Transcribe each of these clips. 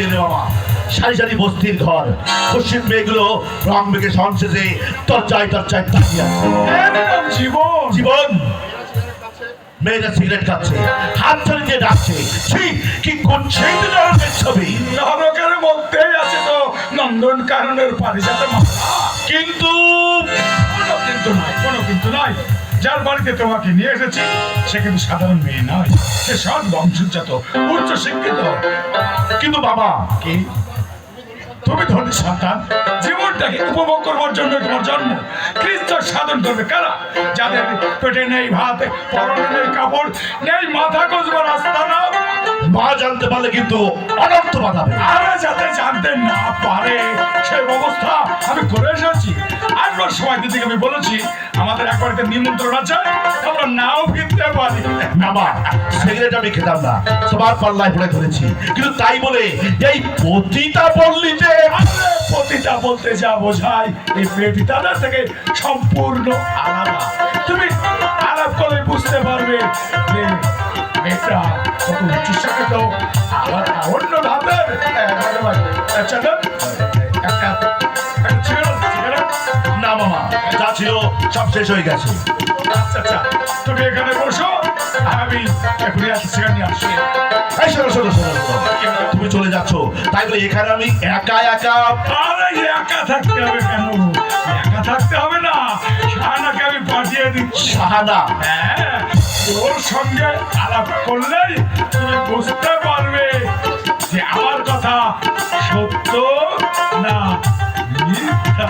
দিয়ে রে বাবা, সারি সারি বস্তির ঘর, পশ্চিম মেয়েগুলো রং মেঘে সংসেজে তরচায় তরচায় তাকিয়ে আছে। জীবন জীবন মেয়েরা সিগারেট খাচ্ছে, হাত ধরে দিয়ে ডাকছে, ছি কি করছে ছবি। নরকের মধ্যেই আছে তো নন্দন কাননের পারিজাতের মাথা। কিন্তু কোনো কিন্তু নয়। যার বাড়িতে তোমাকে নিয়ে এসেছি সে কিন্তু সাধারণ মেয়ে নয়, সে সৎ বংশজাত, উচ্চ শিক্ষিত। কিন্তু বাবা, কি তুমি ধনী সন্তান, জীবনটাকে উপভোগ করবার জন্য তোমার জন্ম। খ্রিস্ট সাধন করবে কারা? যাদের পেটে নেই ভাত, পরনে নেই কাপড়, নেই মাথা গোজবার আস্তানা। মা জানতে পারলে কিন্তু অনর্থ বাঁধাবে। আরে যাতে জানতে না পারে সেই ব্যবস্থা আমি করে এসেছি। আসবার সময় দিদিকে আমি বলেছি আমাদের এক বাড়িতে নিমন্ত্রণ আছে, আমরা নাও ফিরতে পারি। না মা, সিগারেট আমি খেতাম না, সবার পাল্লায় পড়ে ধরেছি। কিন্তু তাই বলে এই পতিতা বললি যে? আরে পতিতা বলতে যা বোঝায় এই পেটিতাদের থেকে সম্পূর্ণ আলাদা। তুমি আলাপ করলে বুঝতে পারবে যে মেয়েটা কত উচ্চশিক্ষিত, আবার অন্য ধাপের। না মামা, যা ছিল সব শেষ হয়ে গেছে। আচ্ছা আচ্ছা, তুমি এখানে বসো, আমি এখনই আসছি, সেখানে নিয়ে আসছি। এই শোনো শোনো শোনো শোনো, তুমি চলে যাচ্ছ, তাই বলে এখানে আমি একা একা? আরে একা থাকতে হবে কেন? একা থাকতে হবে না, শাহানাকে আমি পাঠিয়ে দিচ্ছি। শাহানা? হ্যাঁ, ওর সঙ্গে আলাপ করলেই তুমি বুঝতে পারবে যে আমার কথা সত্য না মিথ্যা।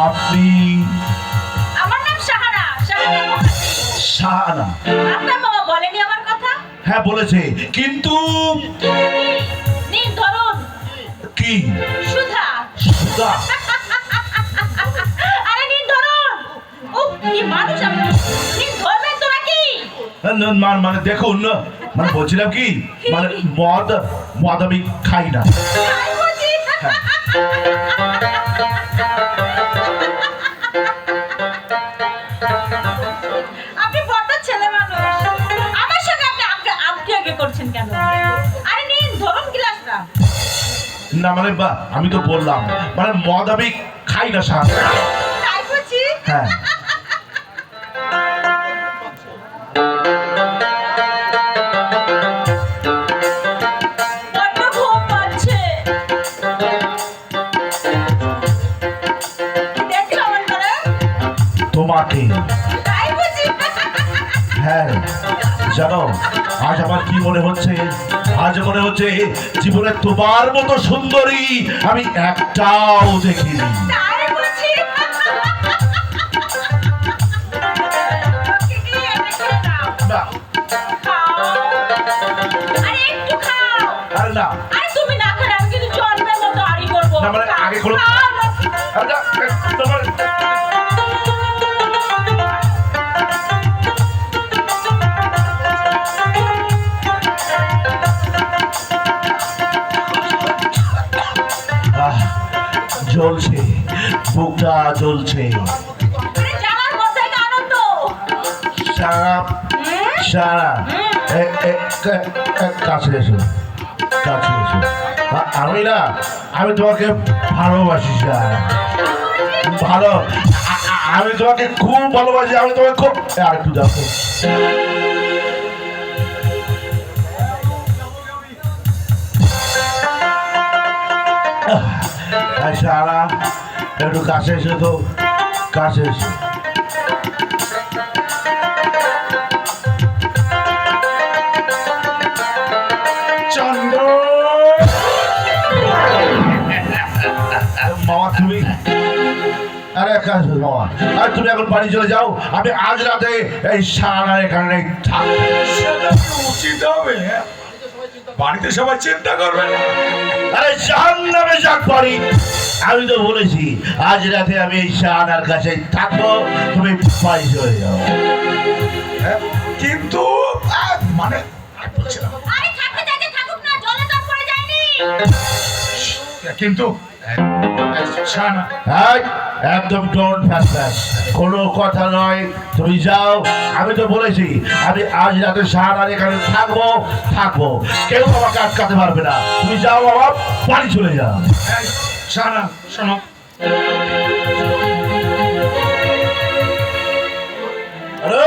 আপনি? আমার নাম শাহানা। শাহানা? আপনার বাবা বলেনি আমার কথা? হ্যাঁ বলেছে, কিন্তু নিন ধরুন। কি? সুধা। সুধা? আরে নিন ধরুন। উফ, কি মানুষ আপনি! নিন ধরবেন তো নাকি? মানে দেখুন, মানে বলছিলাম কি, মানে মদ মদ আমি খাই না। তাই বুঝি? আপনি বড্ড ছেলে মানুষ। আমার সঙ্গে আপনি আপনি আগে করছেন কেন? আরে নিন ধরুন গ্লাসটা। না মানে আমি তো বললাম, মানে মদ আমি খাই না শাহানা। তাই বুঝি? হ্যাঁ। বড্ড ঘুম পাচ্ছে। দেখছো আমার করে? তোমাকে? তাই বুঝি? হ্যাঁ, জানো আজ আমার কি মনে হচ্ছে? আজ মনে হচ্ছে জীবনে তোমার মতো সুন্দরী আমি একটাও দেখিনি। তাই বুঝি? না, খাও। আরে একটু খাও। আরে না, আরে তুমি না খেলে আমি কিন্তু জন্মের মতো আড়ি করবো। না মানে আগে কোনো খাও না। আরে না, তোমার জ্বলছে, বুকটা জ্বলছে। আরে জ্বালার মধ্যে কি আনন্দ? সারা সারা কাছে এসো, কাছে এসো। আমি না, আমি তোমাকে ভালোবাসি সারা, ভালো, আমি তোমাকে খুব ভালোবাসি, আমি তোমাকে খুব। আর একটু দেখো, সারা একটু কাছে এসো তো, কাছে এসো। চন্দ্র, মামা তুমি, আরে কাজ মামা, আর তুমি এখন বাড়ি চলে যাও, আমি আজ রাতে এই সারা এখানে থাকবো। সেটা কি উচিত হবে? বাড়িতে সবাই চিন্তা করবে। আরে জাহান্নামে যাক বাড়ি, আমি তো বলেছি আজ রাতে আমি এই শাহানার কাছে থাকবো, তুমি বাড়ি চলে যাও। হ্যাঁ, কিন্তু মানে আমি বলছিলাম, আরে থাকতে চাইছে থাকুক না, জলে তো আর পড়ে যায়নি। কিন্তু শাহানা, হ্যাঁ, একদম ডোন্ট ফ্যাস, কোনো কথা নয়, তুমি যাও। আমি তো বলেছি আমি আজ রাতে শাহানার এখানে থাকবো, কেউ আমাকে আটকাতে পারবে না। তুমি যাও বাবা, বাড়ি চলে যাও। এই, শাহানা শোনো, আরে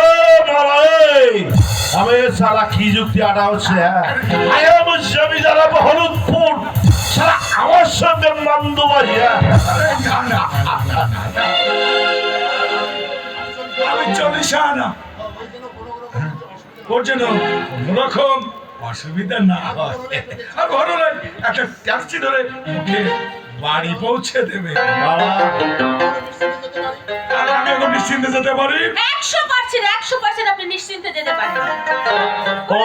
বাবা, এই আমি সারা কি যুক্তি আটা হচ্ছে? I am zamindar of Haludpur, সারা আমার সঙ্গে মন্দবাজি। আরে না না, আমি চলি শাহানা, ওর যেন কোনোরকম অসুবিধা না হয়। আর বড় নয়, একটা ট্যাক্সি ধরে ওকে বাড়ি পৌঁছে দেবে, আর আমি এখন নিশ্চিন্তে যেতে পারি। 100% আপনি নিশ্চিন্তে যেতে পারেন। ও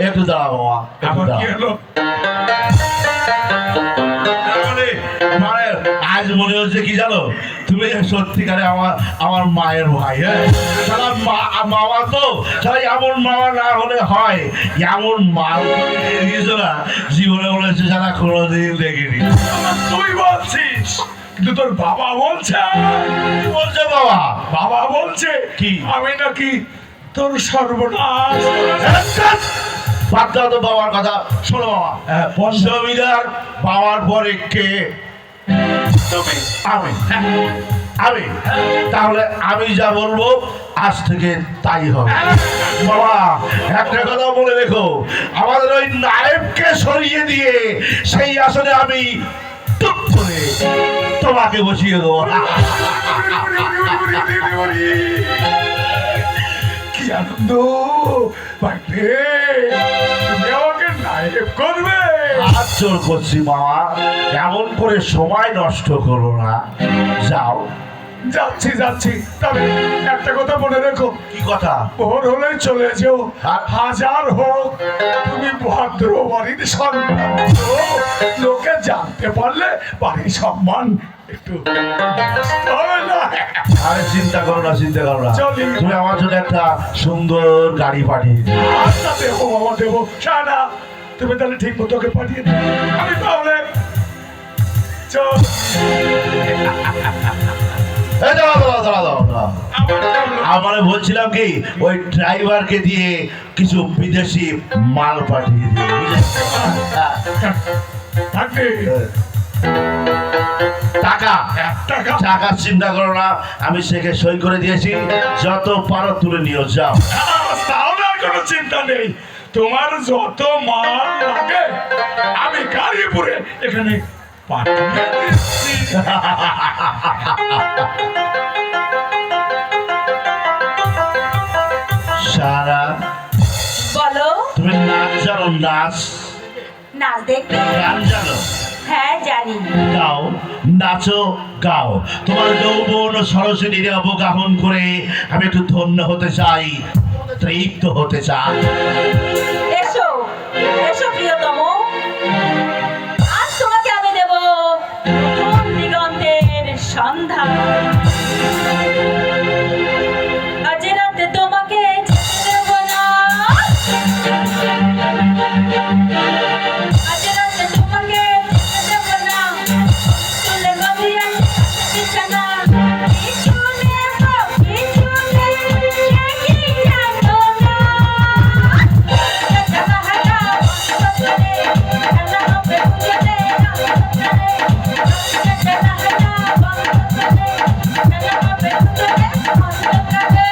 একটু দাঁড়াও বাবা, একটু আমার কি দাঁড়াও। হলো? মানে আজ মনে হচ্ছে কি জানো, তুমি সত্যিকারে আমার মায়ের ভাই। হ্যাঁ, সারা মামা তো সারা এমন মামা না হলে হয়, এমন মা দিয়েছো না, জীবনে মনে হচ্ছে সারা কোনোদিন দেখিনি। তুই বলছিস, কিন্তু তোর বাবা বলছে। কি বলছো বাবা? বাবা বলছে কি? আমি নাকি তোর সর্বনাশ। বাদ দাও তো বাবার কথা। শোনো বাবা, জমিদার বাবার পরে কে? তুমি। আমি তাহলে আমি যা বলবো আজ থেকে তাই হবে। বাবা একটা কথা বলে রেখো, আমাদের ওই নায়েবকে সরিয়ে দিয়ে সেই আসনে আমি টুক করে তোমাকে বসিয়ে দেবো। কি আনন্দ বাড়বে, তুমি আমাকে নায়ক করবে। হাত জোর করছি মামা, এমন করে সময় নষ্ট করো না, যাও। যাচ্ছি, তবে একটা কথা মনে রেখো। কি কথা? ভোর হলে চলে যেও, আর হাজার হোক তুমি ভদ্র বাড়ির সন্তান। লোকে জানতে পারলে বাড়ির সম্মান একটু হবে না। আরে চিন্তা করো না। চলি। তুমি আমার জন্য একটা সুন্দর গাড়ি পাঠিয়ে দিও। আচ্ছা দেবো বাবা, দেবো। শাহানা, তুমি তাহলে ঠিক মতো ওকে পাঠিয়ে দিও। আমি তাহলে চল। এই দাঁড়াও। আমার বলছিলাম কি, ওই ড্রাইভারকে দিয়ে কিছু বিদেশি মাল পাঠিয়ে দিও, বুঝেছো? থাকবে টাকা টাকা। টাকা চিন্তা করো না, আমি সেকে সই করে দিয়েছি, যত পারো তুলে নিও, যাও। তাহলে আর কোনো চিন্তা নেই, তোমার যত মাল লাগে আমি গাড়ি পুরে এখানে পাঠিয়ে দিচ্ছি। সারা বলো, তুমি নাচ জানো? নাচ নাচ দেখবে? গান জানো? হ্যাঁ জানি। গাও, নাচো, গাও। তোমার যৌবন ও সরস্বতীর অবগাহন করে আমি একটু ধন্য হতে চাই, তৃপ্ত হতে চাই। এসো প্রিয়তম, আজ তোমাকে আমি দেব নতুন দিগন্তের সন্ধান। আজ রাতে তোমাকে যেতে দেব না, আজ রাতে তোমাকে যেতে দেব না, তুলে গদিয়া বিছানা। কিছু নেব, কিছু নেব, সে কি জানো না। জানা হাটা বন্ধ করে, জানা হবে বুঝলে না করে। জানা হাটা বন্ধ করে, জানা হবে বুঝলে বন্ধ করে।